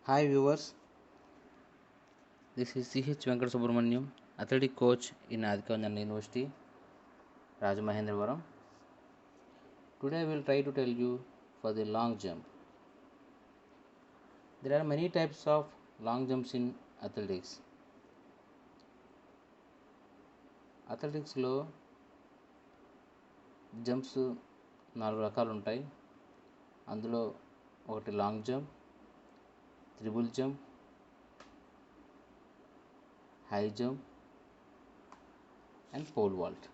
Hi viewers, this is CH Venkat Subramaniam, athletic coach in Adhikanjan University, Rajamahendravaram. Today I will try to tell you for the long jump. There are many types of long jumps in athletics. అథ్లెటిక్స్లో jumps 4 రకాలు ఉంటాయి. అందులో ఒకటి long jump, triple jump, high jump and pole vault.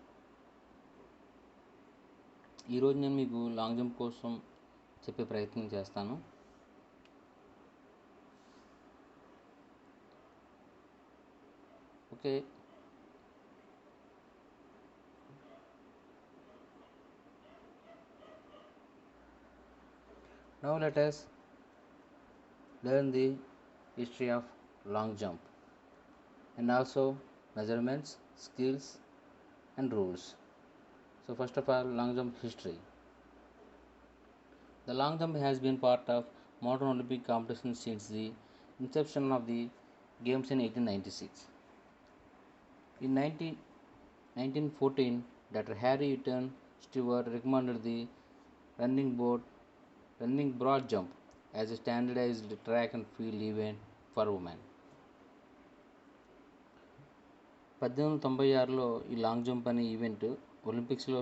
ఈరోజు నేను మీకు long jump కోసం చెప్పే ప్రయత్నం చేస్తాను. Okay, now let us learn the history of long jump and also measurements, skills and rules. So first of all, long jump history. The long jump has been part of modern Olympic competition since the inception of the games in 1896. In 1914, Dr. Harry Eaton Stewart recommended the running broad jump as a standardized track and field event for women. 1896లో ఈ long jump అనే event ఒలింపిక్స్లో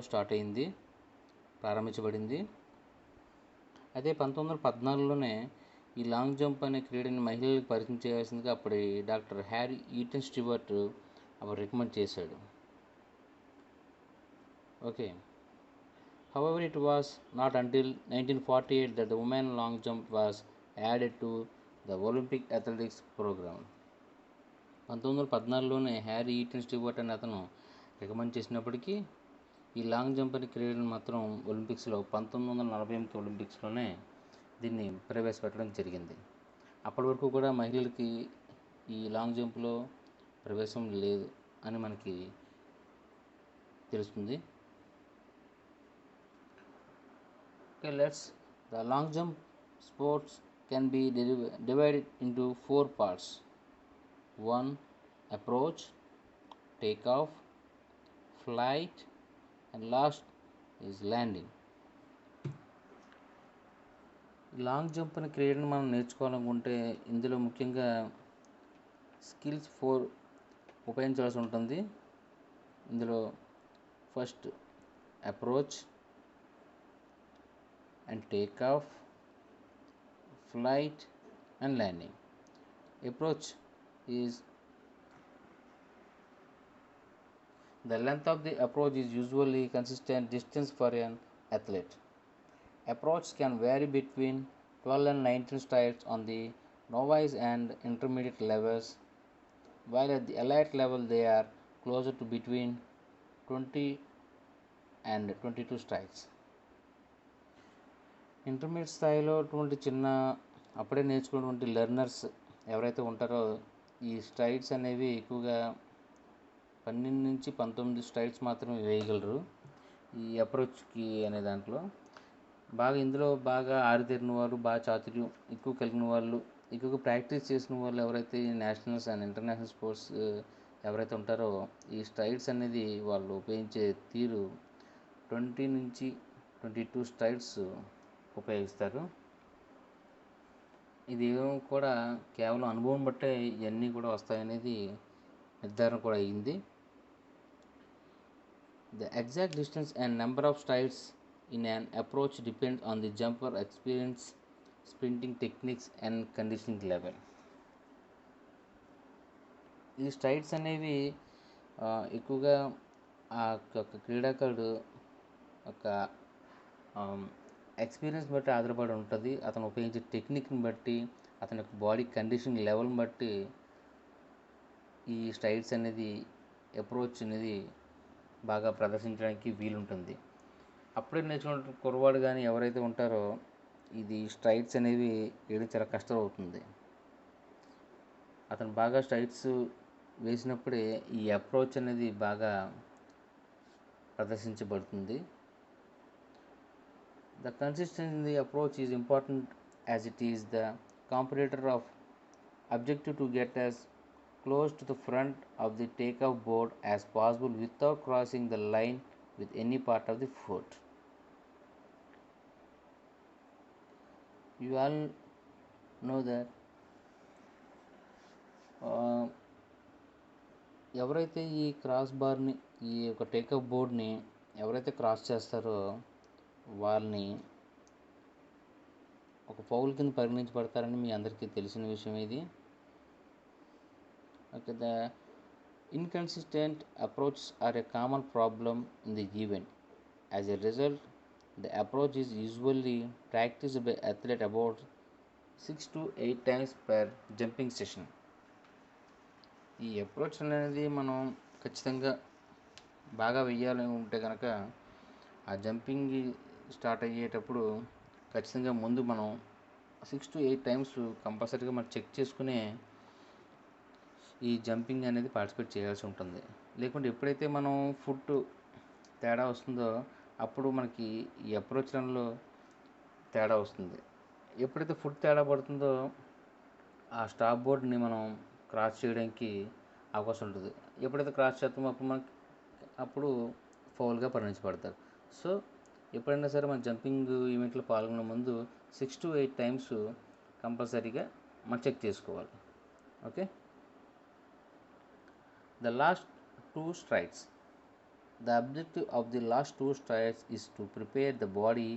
ప్రారంభించబడింది. అదే 1914లోనే ఈ long jump అనే క్రీడని మహిళలకు పరిచయం చేయాల్సిందిగా అప్పటి డాక్టర్ హ్యారీ ఈటన్ స్టీవర్ట్ అప్పుడు రికమెండ్ చేశాడు. Okay, however it was not until 1948 that the women long jump was added to the Olympic athletics program. 1914లోనే హ్యారీ ఈటన్ స్టీవర్ట్ అనే అతను రికమెండ్ చేసినప్పటికీ ఈ లాంగ్ జంప్ అనే క్రీడను మాత్రం ఒలింపిక్స్లో 1948 ఒలింపిక్స్లోనే దీన్ని ప్రవేశపెట్టడం జరిగింది. అప్పటి వరకు కూడా మహిళలకి ఈ లాంగ్ జంప్లో ప్రవేశం లేదు అని మనకి తెలుస్తుంది. Okay, the long jump sports can be divided into 4 parts. 1. Approach, takeoff, flight and last is landing. Long jump అనే క్రీడను మనం నేర్చుకోవాలనుకుంటే ఇందులో ముఖ్యంగా స్కిల్స్ 4 ఉపయోగించాల్సి ఉంటుంది. ఇందులో first approach and takeoff, flight and landing. Approach is the length of the approach is usually consistent distance for an athlete. Approach can vary between 12 and 19 strides on the novice and intermediate levels, while at the elite level they are closer to between 20 and 22 strides. Intermediate స్థాయిలో అప్పుడే నేర్చుకున్నటువంటి learners ఎవరైతే ఉంటారో ఈ strides అనేవి ఎక్కువగా 12 నుంచి 19 strides మాత్రమే వేయగలరు ఈ అప్రోచ్కి అనే దాంట్లో. ఇందులో బాగా ఆరితేరిన వాళ్ళు, బాగా చాతుర్యం ఎక్కువ కలిగిన వాళ్ళు, ఎక్కువగా ప్రాక్టీస్ చేసిన వాళ్ళు ఎవరైతే నేషనల్స్ అండ్ ఇంటర్నేషనల్ స్పోర్ట్స్ ఎవరైతే ఉంటారో ఈ స్ట్రైడ్స్ అనేది వాళ్ళు ఉపయోగించే తీరు 20 నుంచి 22 స్ట్రైడ్స్ ఉపయోగిస్తారు. ఇది కూడా కేవలం అనుభవం బట్టే ఇవన్నీ కూడా వస్తాయనేది నిర్ధారణ కూడా అయ్యింది. The exact distance and number of strides in an approach depends on the jumper experience, sprinting techniques and conditioning level. ఈ స్ట్రైడ్స్ అనేవి ఎక్కువగా ఆ క్రీడాకారుడు ఒక ఎక్స్పీరియన్స్ బట్టి ఆధారపడి ఉంటుంది. అతను ఉపయోగించే టెక్నిక్ని బట్టి, అతని యొక్క బాడీ కండిషన్ లెవెల్ని బట్టి ఈ స్ట్రైడ్స్ అనేది అప్రోచ్ అనేది బాగా ప్రదర్శించడానికి వీలుంటుంది. అప్పుడే నేర్చుకున్న కుర్రవాడు కానీ ఎవరైతే ఉంటారో ఇది స్ట్రైడ్స్ అనేవి వేయడం చాలా కష్టం అవుతుంది. అతను బాగా స్ట్రైడ్స్ వేసినప్పుడే ఈ అప్రోచ్ అనేది బాగా ప్రదర్శించబడుతుంది. The consistency in the approach is important as it is the comparator of Objective to get as close to the front of the takeoff board as possible without crossing the line with any part of the foot. You all know that ఎవరైతే ఈ cross బార్ని ఈ యొక్క take up బోర్డ్ని ఎవరైతే cross చేస్తారో వాళ్ళని ఒక foul కింద పరిగణించబడతారని మీ అందరికీ తెలిసిన విషయం ఇది. Okay, the inconsistent approach are a common problem in the event. As a result, the approach is usually practiced by athlete about 6 to 8 times per jumping session. ఈ అప్రోచ్ అనేది మనం ఖచ్చితంగా బాగా వెయ్యాలని ఉంటే కనుక ఆ జంపింగ్ స్టార్ట్ అయ్యేటప్పుడు ఖచ్చితంగా ముందు మనం 6 to 8 టైమ్స్ కంపల్సరీగా మనం చెక్ చేసుకునే ఈ జంపింగ్ అనేది పార్టిసిపేట్ చేయాల్సి ఉంటుంది. లేకుంటే ఎప్పుడైతే మనం ఫుట్ తేడా వస్తుందో అప్పుడు మనకి ఈ అప్రోచ్ రన్లో తేడా వస్తుంది. ఎప్పుడైతే ఫుట్ తేడా పడుతుందో ఆ స్టాప్ బోర్డ్ని మనం క్రాస్ చేయడానికి అవకాశం ఉంటుంది. ఎప్పుడైతే క్రాస్ చేస్తామో అప్పుడు ఫౌల్గా పరిగణించబడతారు. సో ఎప్పుడైనా సరే మన జంపింగ్ ఈవెంట్లో పాల్గొనే ముందు 6 to 8 టైమ్స్ కంపల్సరీగా మనం చెక్ చేసుకోవాలి. Okay, the last 2 strides. The objective of the last 2 strides is to prepare the body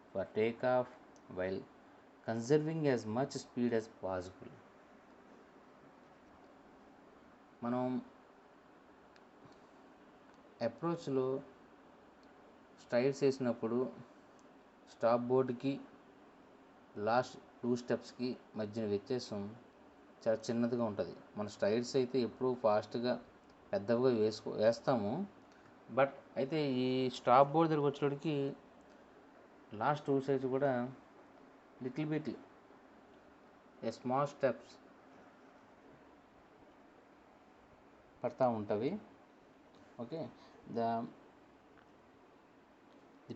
for takeoff while conserving as much speed as possible. మనం అప్రోచ్లో స్ట్రైడ్స్ వేసినప్పుడు స్టాప్ బోర్డ్కి లాస్ట్ 2 స్టెప్స్కి మధ్యన వ్యత్యాసం చాలా చిన్నదిగా ఉంటుంది. మన స్ట్రైడ్స్ అయితే ఎప్పుడూ ఫాస్ట్గా పెద్దగా వేస్తాము. బట్ అయితే ఈ స్టాప్ బోర్డ్ దగ్గరికి వచ్చేటికి లాస్ట్ 2 సైడ్స్ కూడా little bit a small steps పడతా ఉంటవి. Okay, the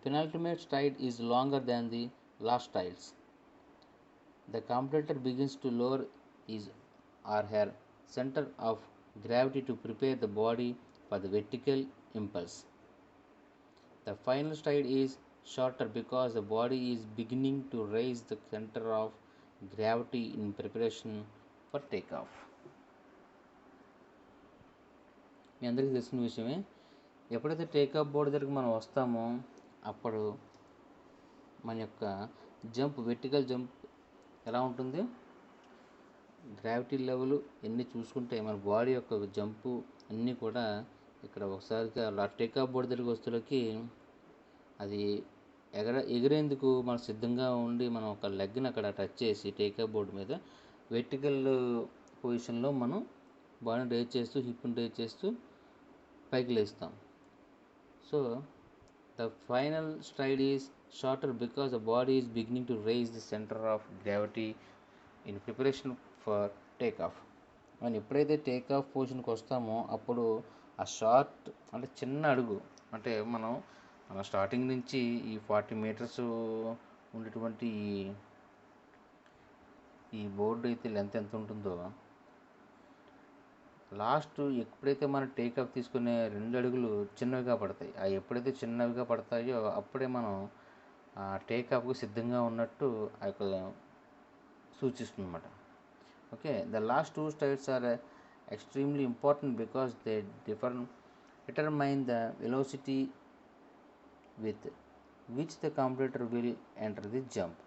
penultimate stride is longer than the last strides. The competitor begins to lower his or her center of gravity to prepare the body for the vertical impulse. The final stride is shorter because the body is beginning to raise the center of gravity in preparation for takeoff. మీ అందరికీ తెలిసిన విషయమే. ఎప్పుడైతే takeoff board దగ్గరికి మనం వస్తామో అప్పుడు మన యొక్క jump, vertical jump ఎలా ఉంటుంది, గ్రావిటీ లెవెల్ ఎన్ని చూసుకుంటే మన బాడీ యొక్క జంపు అన్నీ కూడా ఇక్కడ ఒకసారిగా టేకాఫ్ బోర్డు దగ్గరికి వస్తులకి అది ఎగిరేందుకు మనం సిద్ధంగా ఉండి మనం ఒక లెగ్ని అక్కడ టచ్ చేసి టేకాఫ్ బోర్డు మీద వెర్టికల్ పొజిషన్లో మనం బాడీని రేజ్ చేస్తూ హిప్ని రేజ్ చేస్తూ పైకి లేస్తాం. So the final stride is shorter because the body is beginning to rise the centre of gravity in preparation for takeoff. మనం ఎప్పుడైతే టేకాఫ్ పొజిషన్కి వస్తామో అప్పుడు ఆ షార్ట్ అంటే చిన్న అడుగు, అంటే మన స్టార్టింగ్ నుంచి ఈ 40 మీటర్స్ ఉండేటువంటి ఈ బోర్డు అయితే లెంత్ ఎంత ఉంటుందో లాస్ట్ ఎప్పుడైతే మనం టేకాఫ్ తీసుకునే 2 అడుగులు చిన్నవిగా పడతాయి. అవి ఎప్పుడైతే చిన్నవిగా పడతాయో అప్పుడే మనం టేకాఫ్కు సిద్ధంగా ఉన్నట్టు ఆ యొక్క సూచిస్తుంది అన్నమాట. Okay, the last 2 strides are extremely important because they determine the velocity with which the competitor will enter the jump.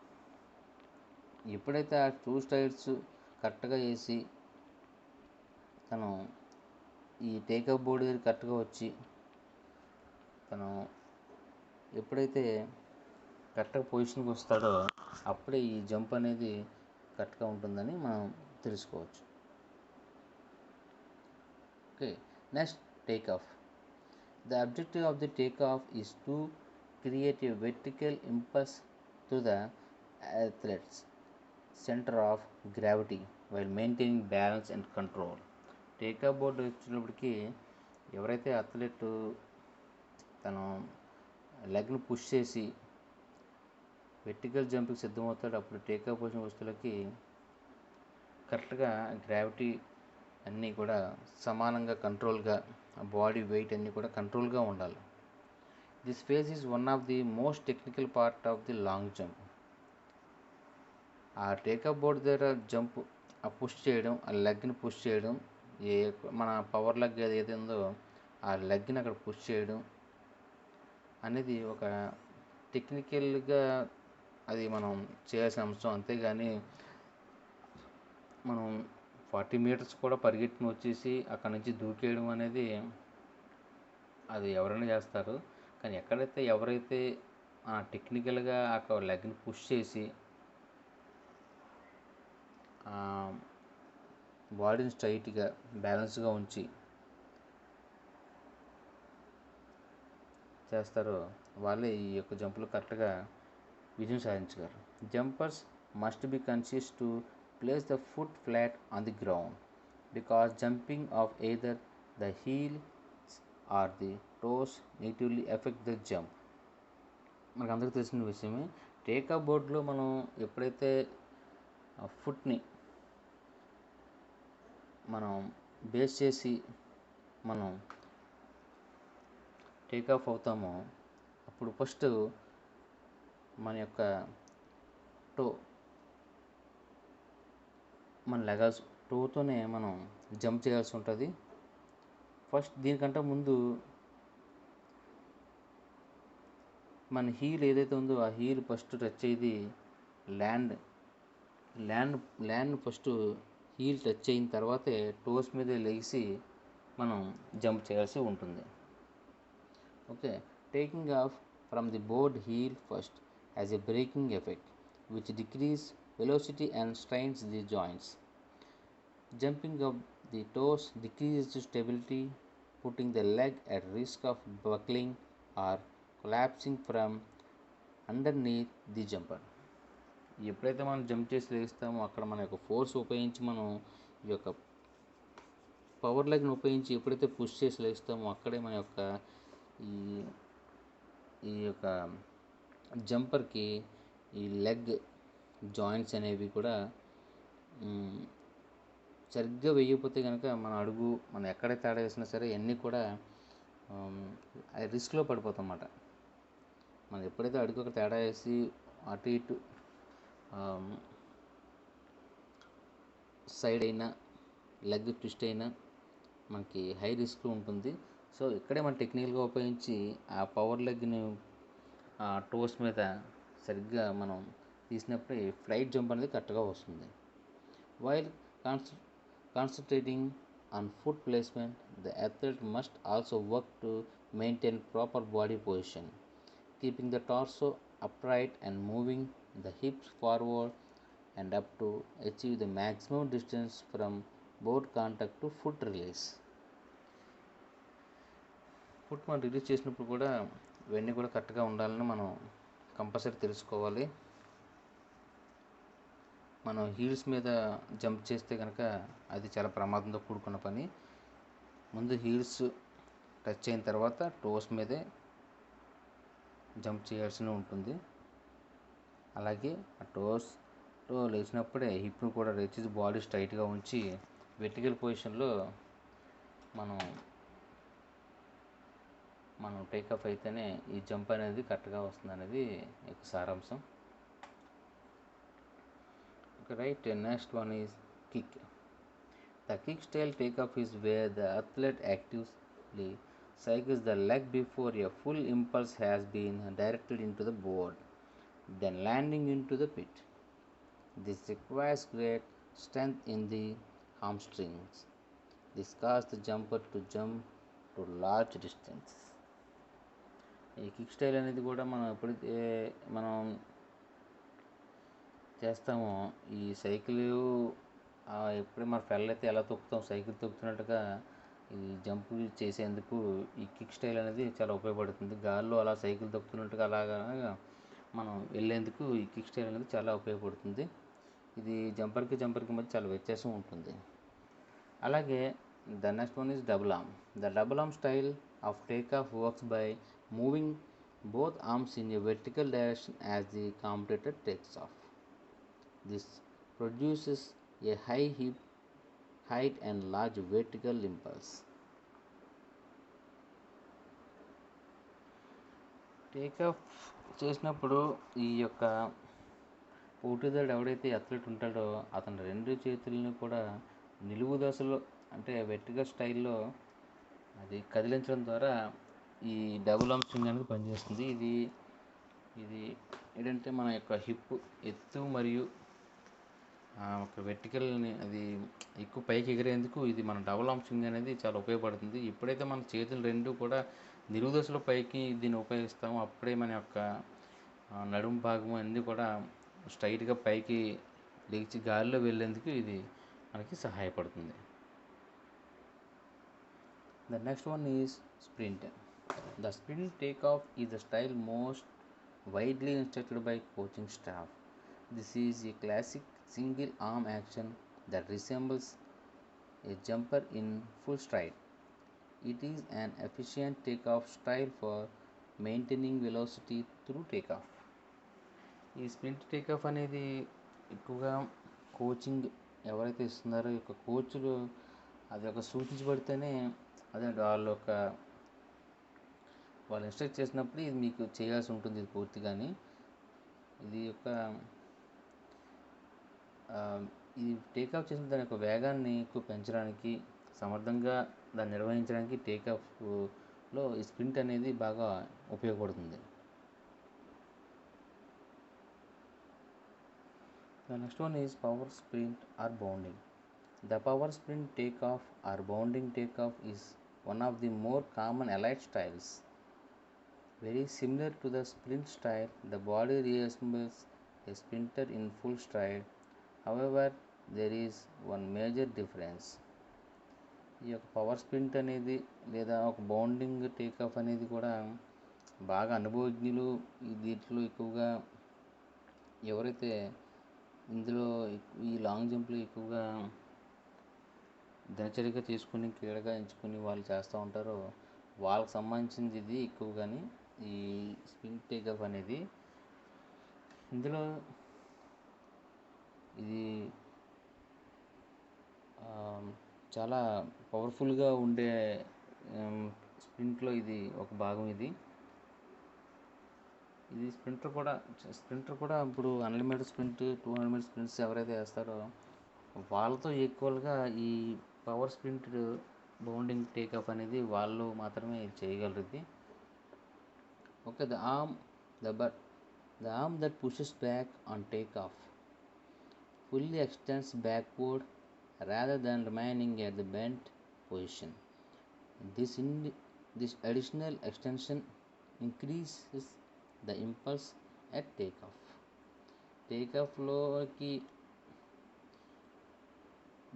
ఎప్పుడైతే ఆ 2 స్ట్రైడ్స్ కరెక్ట్గా వేసి తను ఈ టేకప్ బోర్డు దగ్గర కరెక్ట్గా వచ్చి తను ఎప్పుడైతే కరెక్ట్గా పొజిషన్కి వస్తాడో అప్పుడే ఈ జంప్ అనేది కరెక్ట్గా ఉంటుందని మనం తెలుసుకోవచ్చు. Okay, next takeoff. The objective of the takeoff is to create a vertical impulse to the athlete's center of gravity while maintaining balance and control. Takeoff board వచ్చినప్పటికీ ఎవరైతే అథ్లెట్ తను లెగ్ను పుష్ చేసి వెర్టికల్ జంప్కి సిద్ధమవుతాడో అప్పుడు టేకాఫ్ వచ్చిన వస్తువులకి కరెక్ట్గా gravity అన్నీ కూడా సమానంగా కంట్రోల్గా, బాడీ వెయిట్ అన్నీ కూడా కంట్రోల్గా ఉండాలి. This phase is one of the most technical part of the long jump. ఆ టేకప్ బోర్డ్ దగ్గర జంప్ పుష్ చేయడం, ఆ లెగ్ని పుష్ చేయడం, ఏ మన పవర్ లెగ్ ఏదైతే ఉందో ఆ లెగ్ని అక్కడ పుష్ చేయడం అనేది ఒక టెక్నికల్గా అది మనం చేయాల్సిన అంశం. అంతేగాని మనం 40 మీటర్స్ కూడా పరిగెట్టుకుని వచ్చేసి అక్కడ నుంచి దూకేయడం అనేది అది ఎవరైనా చేస్తారు. కానీ ఎవరైతే టెక్నికల్గా అక్కడ లెగ్ని పుష్ చేసి బాడీని స్ట్రైట్గా బ్యాలెన్స్గా ఉంచి చేస్తారో వాళ్ళే ఈ యొక్క జంపులు కరెక్ట్గా విజయం సాధించగలరు. Jumpers must be conscious to place the foot flat on the ground because jumping off either the heels or the toes negatively affect the jump. మనకు అందరికీ తెలిసిన విషయమే. టేకప్ బోర్డ్లో మనం ఎప్పుడైతే ఫుట్ని మనం బేస్ చేసి మనం టేకాఫ్ అవుతామో అప్పుడు ఫస్ట్ మన యొక్క టో మన లెగాల్సి టోతోనే మనం జంప్ చేయాల్సి ఉంటుంది. ఫస్ట్ దీనికంటే ముందు మన హీల్ ఏదైతే ఉందో ఆ హీల్ ఫస్ట్ టచ్ అయ్యేది ల్యాండ్ ఫస్ట్ హీల్ టచ్ అయిన తర్వాతే టోస్ మీద లేచి మనం జంప్ చేయాల్సి ఉంటుంది. Okay, taking off from the board heel first has a braking effect which decrease velocity and strains the joints. Jumping up the toes decreases stability, putting the leg at risk of buckling or collapsing from underneath the jumper. ఎప్పుడైతే మనం jump చేసి లేస్తామో అక్కడ మన యొక్క force ఉపయోగించి మనం ఈ యొక్క పవర్ లెగ్ని ఉపయోగించి ఎప్పుడైతే పుష్ చేసి లేస్తామో అక్కడే మన యొక్క ఈ యొక్క జంపర్కి ఈ లెగ్ జాయింట్స్ అనేవి కూడా సరిగ్గా వేయకపోతే కనుక మన అడుగు మనం ఎక్కడైతే తేడా వేసినా సరే అన్నీ కూడా రిస్క్లో పడిపోతాం అన్నమాట. మనం ఎప్పుడైతే అడుగు ఒక తేడా వేసి అటు ఇటు సైడ్ అయినా లెగ్ ట్విస్ట్ అయినా మనకి హై రిస్క్ ఉంటుంది. సో ఇక్కడే మనం టెక్నికల్గా ఉపయోగించి ఆ పవర్ లెగ్ని ఆ టోస్ మీద సరిగ్గా మనం తీసినప్పుడే ఫ్లైట్ జంప్ అనేది కరెక్ట్గా వస్తుంది. While concentrating on foot placement, the athlete must also work to maintain proper body position, keeping the torso upright and moving the hips forward and up to achieve the maximum distance from board contact to foot release. Foot మనం release చేసినప్పుడు కూడా ఇవన్నీ కూడా కరెక్ట్గా ఉండాలని మనం compulsory తెలుసుకోవాలి. మనం హీల్స్ మీద జంప్ చేస్తే కనుక అది చాలా ప్రమాదంతో కూడుకున్న పని. ముందు హీల్స్ టచ్ అయిన తర్వాత టోస్ మీదే జంప్ చేయాల్సి ఉంటుంది. అలాగే ఆ టో లేచినప్పుడే హిప్ను కూడా రేచి బాడీ స్ట్రైట్గా ఉంచి వెర్టికల్ పొజిషన్లో మనం టేకప్ అయితేనే ఈ జంప్ అనేది కరెక్ట్గా వస్తుంది అనేది సారాంశం. Right, next one is kick. The kick style takeoff is where the athlete actively cycles the leg before a full impulse has been directed into the board, then landing into the pit. This requires great strength in the hamstrings. This causes the jumper to jump to large distances. ఈ kick style అనేది కూడా మనం ఎప్పుడైతే మనం చేస్తామో ఈ cycle ఎప్పుడే మన ఫెల్ అయితే ఎలా తొక్కుతాం సైకిల్ తొక్కుతున్నట్టుగా ఈ జంప్ చేసేందుకు ఈ కిక్ స్టైల్ అనేది చాలా ఉపయోగపడుతుంది. గాల్లో అలా సైకిల్ తొక్కుతున్నట్టుగా అలాగా మనం వెళ్ళేందుకు ఈ కిక్ స్టైల్ అనేది చాలా ఉపయోగపడుతుంది. ఇది జంపర్కి మధ్య చాలా వ్యత్యాసం ఉంటుంది. అలాగే the next one is double arm. The double arm style of take off works by moving both arms in a vertical direction as the competitor takes off. This produces a high hip height and large vertical impulse. Takeoff చేసినప్పుడు ఈ యొక్క పోటీదారుడు ఎవడైతే athlete ఉంటాడో అతని రెండు చేతులను కూడా నిలువు దశలో అంటే వెర్టికల్ స్టైల్లో అది కదిలించడం ద్వారా ఈ డబుల్ ఆర్మ్ స్వింగ్ అనేది పనిచేస్తుంది. ఇది ఏంటంటే మన యొక్క హిప్ ఎత్తు మరియు ఒక వెర్టికల్ని అది ఎక్కువ పైకి ఎగిరేందుకు ఇది మన డబుల్ ఆర్మ్ స్వింగ్ అనేది చాలా ఉపయోగపడుతుంది. ఎప్పుడైతే మన చేతులు రెండు కూడా నిలువు దశలో పైకి దీన్ని ఉపయోగిస్తామో అప్పుడే మన యొక్క నడుము భాగం అన్నీ కూడా స్ట్రైట్గా పైకి లేచి గాలిలో వెళ్ళేందుకు ఇది మనకి సహాయపడుతుంది. The next one is sprint. The sprint takeoff is the style most widely instructed by coaching staff. This is a classic single arm action that resembles a jumper in full stride. It is an efficient takeoff style for maintaining velocity through takeoff. ఈ sprint takeoff అనేది ఎక్కువగా coaching ఎవరైతే ఇస్తున్నారో ఈ యొక్క కోచ్లు అది ఒక సూచించబడితేనే అదే వాళ్ళు ఇన్స్ట్రక్ట్ చేసినప్పుడు ఇది మీకు చేయాల్సి ఉంటుంది. ఇది పూర్తిగాని ఇది యొక్క ఇది టేకాఫ్ చేసిన దాని యొక్క వేగాన్ని ఎక్కువ పెంచడానికి సమర్థంగా దాన్ని నిర్వహించడానికి టేకాఫ్లో ఈ స్ప్రింట్ అనేది బాగా ఉపయోగపడుతుంది. The next one is power sprint or bounding. The power sprint takeoff or bounding takeoff is one of the more common allied styles. Very similar to the sprint style, the body resembles a sprinter in full stride. However, there is one major difference. ఈ యొక్క power sprint అనేది లేదా ఒక bounding takeoff అనేది కూడా బాగా అనుభవజ్ఞులు దీంట్లో ఎక్కువగా ఎవరైతే ఇందులో ఈ లాంగ్ జంప్లు ఎక్కువగా దినచర్యగా తీసుకుని క్రీడగా ఎంచుకుని వాళ్ళు చేస్తూ ఉంటారో వాళ్ళకి సంబంధించింది ఇది ఎక్కువగాని ఈ స్ప్రింట్ టేకాఫ్ అనేది. ఇందులో ఇది చాలా పవర్ఫుల్గా ఉండే స్ప్రింట్లో ఇది ఒక భాగం. ఇది స్ప్రింటర్ కూడా ఇప్పుడు అన్లిమిటెడ్ స్ప్రింట్ 200 మీటర్ స్ప్రింట్స్ ఎవరైతే వేస్తారో వాళ్ళతో ఈక్వల్గా ఈ పవర్ స్ప్రింట్ బౌండింగ్ టేకాఫ్ అనేది వాళ్ళు మాత్రమే చేయగలరు. ఇది okay. The arm that pushes back on takeoff fully extends backward rather than remaining at the bent position. This additional extension increases the impulse at takeoff. టేకాఫ్లోకి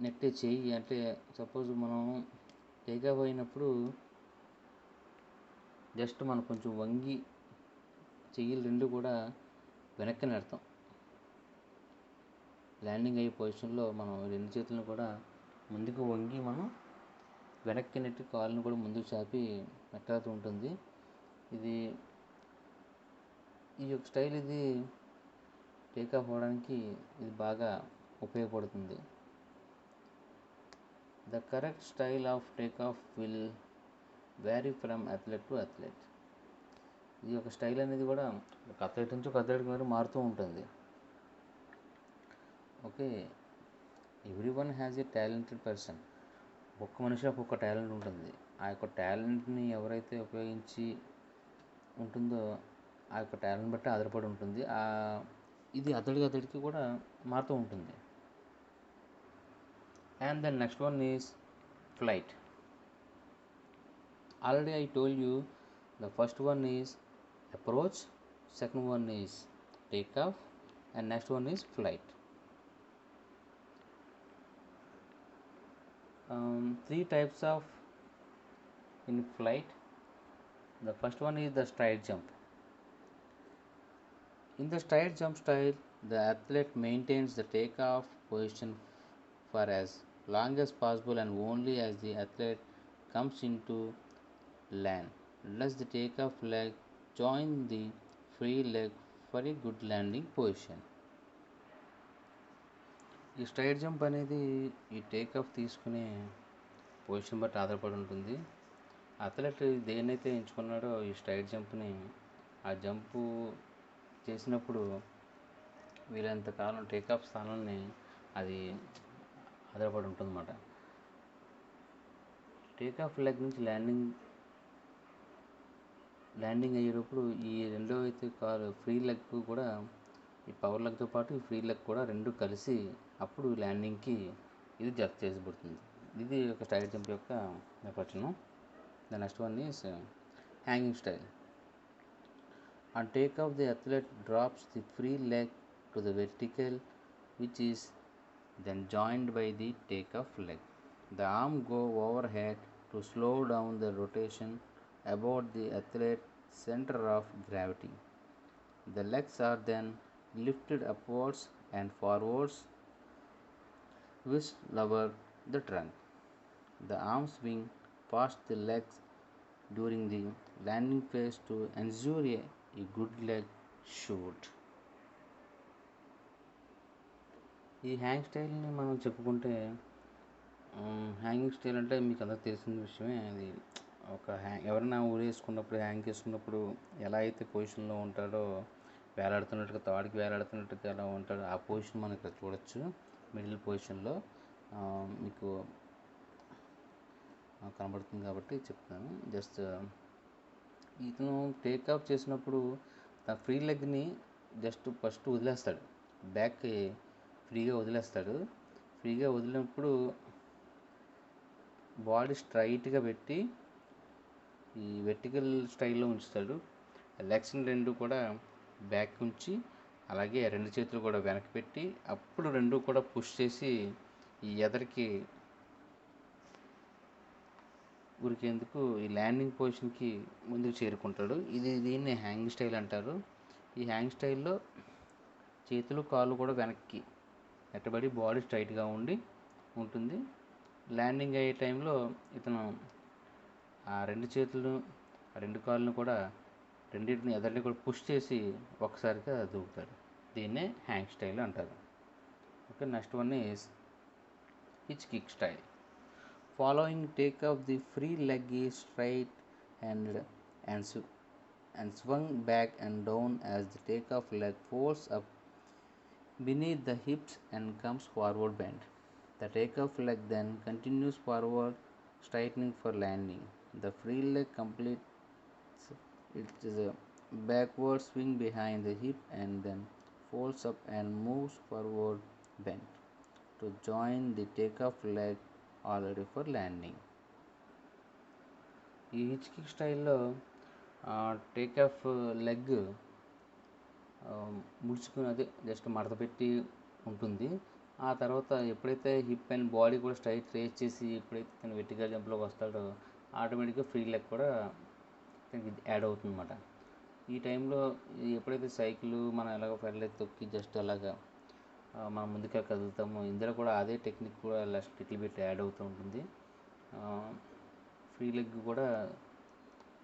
నెట్టే చెయ్యి అంటే సపోజ్ మనం takeoff అయినప్పుడు just మనం కొంచెం వంగి చెయ్యిలు రెండు కూడా వెనక్కి నెడతాం. ల్యాండింగ్ అయ్యే పొజిషన్లో మనం రెండు చేతులను కూడా ముందుకు వంగి మనం వెనక్కి నెట్టి కాళ్ళను కూడా ముందుకు చాపి నెట్టాల్సి ఉంటుంది. ఈ యొక్క స్టైల్ ఇది టేకాఫ్ అవ్వడానికి ఇది బాగా ఉపయోగపడుతుంది. The correct style of takeoff will vary from athlete to athlete. ఈ యొక్క స్టైల్ అనేది కూడా ఒక అథ్లెట్ నుంచి ఒక అథ్లెట్ వరకు మారుతూ ఉంటుంది. Okay. Every one has a talented person. ఒక్క మనిషి ఒక్కొక్క టాలెంట్ ఉంటుంది. ఆ యొక్క టాలెంట్ని ఎవరైతే ఉపయోగించి ఉంటుందో ఆ యొక్క టాలెంట్ బట్టి ఆధారపడి ఉంటుంది. ఇది అతడికి కూడా మారుతూ ఉంటుంది. And then next one is flight. Already I told you the first one is approach, second one is takeoff and next one is flight. Three types of in flight. The first one is the stride jump. In the stride jump style, the athlete maintains the takeoff position for as long as possible and only as the athlete comes into land does the takeoff leg join the free leg for a good landing position. ఈ straight jump అనేది ఈ take off తీసుకునే position బట్టి ఆధారపడి ఉంటుంది. Athlete దేన్నైతే ఎంచుకున్నాడో ఈ straight జంప్ని ఆ జంపు చేసినప్పుడు వీలైనంత కాలం టేక్ ఆఫ్ స్థానాన్ని అది ఆధారపడి ఉంటుందన్నమాట. టేక్ ఆఫ్ లెగ్ నుంచి ల్యాండింగ్ అయ్యేటప్పుడు ఈ రెండో అయితే కాలు ఫ్రీ లెగ్ కూడా ఈ పవర్ లెగ్తో పాటు ఈ ఫ్రీ లెగ్ కూడా రెండు కలిసి అప్పుడు ల్యాండింగ్కి ఇది జత చేసబడుతుంది. ఇది ఒక స్ట్రైట్ జంప్ యొక్క నిర్వచనం. The next one is hanging style. On takeoff, the athlete drops the free leg to the vertical, which is then joined by the takeoff leg. The arm go overhead to slow down the rotation about the athlete's center of gravity. The legs are then lifted upwards and forwards, which lower the trunk. The arms swing past the legs during the landing phase to ensure a good leg shoot. ఈ hang స్టైల్ని మనం చెప్పుకుంటే hanging style అంటే మీకు అందరికి తెలిసిన విషయమే. అది ఒక ఎవరైనా ఊరేసుకున్నప్పుడు హ్యాంగ్ చేసుకున్నప్పుడు ఎలా అయితే పొజిషన్లో ఉంటాడో వేలాడుతున్నట్టుగా తాడికి వేలాడుతున్నట్టుగా ఎలా ఉంటాడో ఆ పొజిషన్ మనం ఇక్కడ చూడొచ్చు. మిడిల్ పొజిషన్లో మీకు కనబడుతుంది కాబట్టి చెప్తాను. జస్ట్ ఇతను టేక్ ఆఫ్ చేసినప్పుడు తన ఫ్రీ లెగ్ని జస్ట్ ఫస్ట్ వదిలేస్తాడు, బ్యాక్ ఫ్రీగా వదిలేస్తాడు. ఫ్రీగా వదిలినప్పుడు బాడీ స్ట్రైట్గా పెట్టి ఈ వెర్టికల్ స్టైల్లో ఉంచుతాడు. లెగ్స్ని రెండు కూడా బ్యాక్ ఉంచి అలాగే రెండు చేతులు కూడా వెనక్కి పెట్టి అప్పుడు రెండు కూడా పుష్ చేసి ఈ ఎదరికి ఉరికేందుకు ఈ ల్యాండింగ్ పొజిషన్కి ముందుకు చేరుకుంటాడు. దీన్ని హ్యాంగింగ్ స్టైల్ అంటారు. ఈ హ్యాంగ్ స్టైల్లో చేతులు కాళ్ళు కూడా వెనక్కి నెట్టబడి బాడీ స్ట్రైట్గా ఉంటుంది. ల్యాండింగ్ అయ్యే టైంలో ఇతను ఆ రెండు చేతులను ఆ రెండు కాళ్ళను కూడా రెండింటిని ఎదరిని కూడా పుష్ చేసి ఒకసారిగా దూకుతాడు. దీన్నే హ్యాంగ్ స్టైల్ అంటారు. Okay, next one is which kick style. Following takeoff, the free leg is straight-handed and swung back and down as the takeoff leg folds up beneath the hips and comes forward bent. The takeoff leg then continues forward, straightening for landing. The free leg completes its backward swing behind the hip and then folds up and moves forward bent to join the takeoff leg already for landing. ఈ which kick స్టైల్లో take off leg ముడుచుకుని అదే just మడత పెట్టి ఉంటుంది. ఆ తర్వాత ఎప్పుడైతే హిప్ అండ్ బాడీ కూడా స్ట్రైట్ రేస్ చేసి ఎప్పుడైతే తను వెర్టికల్ జంప్లోకి వస్తాడో ఆటోమేటిక్గా ఫ్రీ లెగ్ కూడా తనకి యాడ్ అవుతుంది అన్నమాట. ఈ టైంలో ఎప్పుడైతే సైకిల్ మనం ఎలాగో పెడలైతే తొక్కి జస్ట్ అలాగా మనం ముందుగా కదులుతాము, ఇందులో కూడా అదే టెక్నిక్ కూడా లిటిల్ బిట్ యాడ్ అవుతూ ఉంటుంది. ఫ్రీ లెగ్ కూడా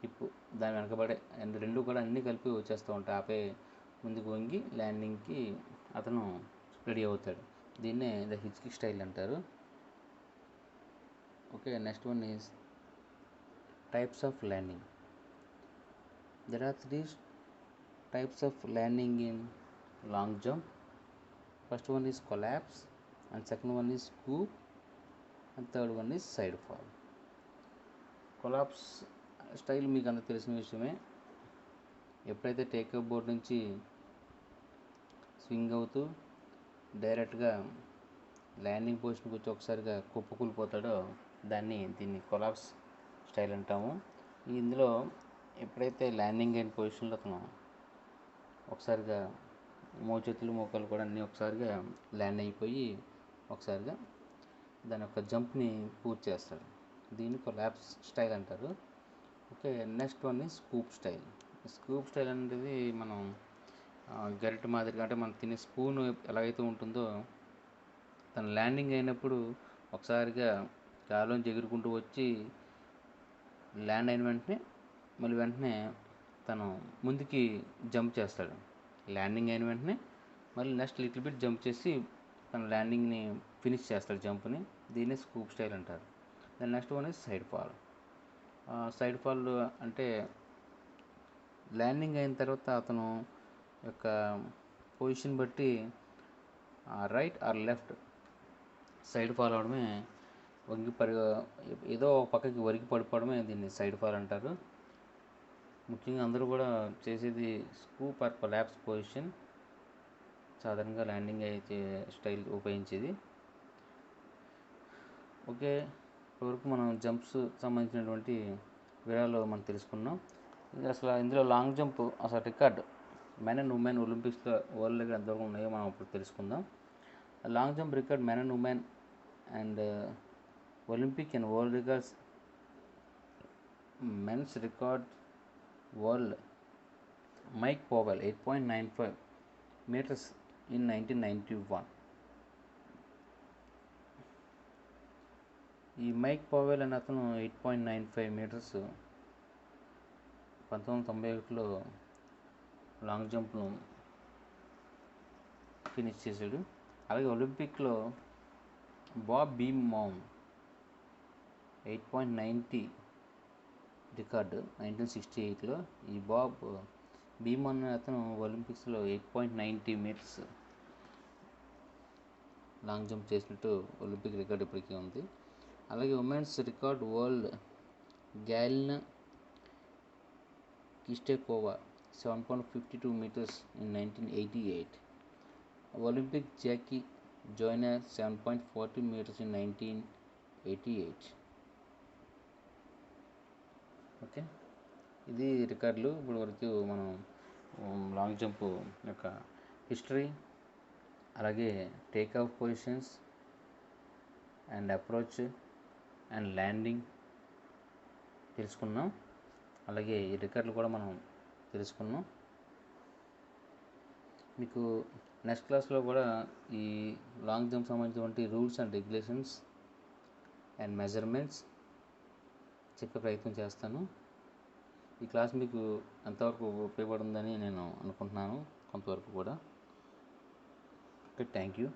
హిప్ దాని వెనకబడే అండ్ రెండు కూడా అన్నీ కలిపి వచ్చేస్తూ ఉంటాయి. ఆపై ముందుకు వంగి ల్యాండింగ్కి అతను రెడీ అవుతాడు. దీన్నే ద హిచ్ కిక్ స్టైల్ అంటారు. Okay, next one is types of landing. There are 3 types of landing in long jump. First one is collapse, and second one is scoop, and third one is side fall. Collapse style మీకు అందరికి తెలిసిన విషయమే. ఎప్పుడైతే take up board నుంచి swing అవుతూ డైరెక్ట్గా landing పొజిషన్కి వచ్చి ఒకసారిగా కుప్పకూలిపోతాడో దీన్ని కొలాప్స్ స్టైల్ అంటాము. ఇందులో ఎప్పుడైతే ల్యాండింగ్ అయిన పొజిషన్లో అతను ఒకసారిగా మోచేతులు మోకాలు కూడా అన్నీ ఒకసారిగా ల్యాండ్ అయిపోయి ఒకసారిగా దాని యొక్క జంప్ని పూర్తి చేస్తాడు. దీన్ని కొలాప్స్ స్టైల్ అంటారు. ఓకే, నెక్స్ట్ వన్ ఈ స్కూప్ స్టైల్. స్కూప్ స్టైల్ అనేది మనం గరిటె మాదిరిగా అంటే మనం తినే స్పూన్ ఎలాగైతే ఉంటుందో తన ల్యాండింగ్ అయినప్పుడు ఒకసారిగా గాల్లోంచి ఎగురుకుంటూ వచ్చి ల్యాండ్ అయిన వెంటనే తను ముందుకి జంప్ చేస్తాడు. ల్యాండింగ్ అయిన వెంటనే మళ్ళీ నెక్స్ట్ లిటిల్ బిట్ జంప్ చేసి తన ల్యాండింగ్ని ఫినిష్ చేస్తాడు జంప్ని. దీన్ని స్కూప్ స్టైల్ అంటారు. దాని next one is side fall. Side fall అంటే ల్యాండింగ్ అయిన తర్వాత అతను యొక్క పొజిషన్ బట్టి right or left side fall అవడమే, ఏదో ఒక పక్కకి ఒరిగి పడిపోవడమే దీన్ని సైడ్ ఫాల్ అంటారు. ముఖ్యంగా అందరూ కూడా చేసేది స్కూప్ ఆర్ కొలాప్స్ పొజిషన్, సాధారణంగా ల్యాండింగ్ అయితే స్టైల్ ఉపయోగించేది. ఓకే, ఇప్పటివరకు మనం జంప్స్ సంబంధించినటువంటి వివరాలు మనం తెలుసుకున్నాం. అసలు ఇందులో లాంగ్ జంప్ అసలు రికార్డ్ మెన్ అండ్ ఉమెన్ ఒలింపిక్స్లో వరల్డ్ రికార్డ్ ఎంతవరకు ఉన్నాయో మనం ఇప్పుడు తెలుసుకుందాం. Long jump record men and women and Olympic and world records. Men's record world Mike Powell 8.95 meters in 1991. ఈ మైక్ పవెల్ అనే అతను 8.95 meters 1991లో లాంగ్ జంప్ను ఫినిష్ చేశాడు. అలాగే ఒలింపిక్లో బాబ్ బీమౌన్ 8.90 రికార్డు 1968లో. ఈ బాబ్ బీమౌన్ అనే అతను ఒలింపిక్స్లో 8.90 meters లాంగ్ జంప్ చేసినట్టు ఒలింపిక్ రికార్డు ఇప్పటికీ ఉంది. అలాగే women's record world Galina Chistyakova 7.52 meters in 1988. ఒలింపిక్ Jackie Joyner 7.40 meters in 1988. Okay, ఇది రికార్డులు. ఇప్పుడు వరకు మనం లాంగ్ జంప్ యొక్క హిస్టరీ, అలాగే take off positions and approach and landing తెలుసుకున్నాం. అలాగే ఈ రికార్డులు కూడా మనం తెలుసుకున్నాం. మీకు నెక్స్ట్ క్లాస్లో కూడా ఈ లాంగ్ జంప్ సంబంధించినటువంటి rules and regulations and measurements చెప్పే ప్రయత్నం చేస్తాను. ఈ క్లాస్ మీకు ఎంతవరకు ఉపయోగపడుతుందని నేను అనుకుంటున్నాను, కొంతవరకు కూడా. Okay, thank you.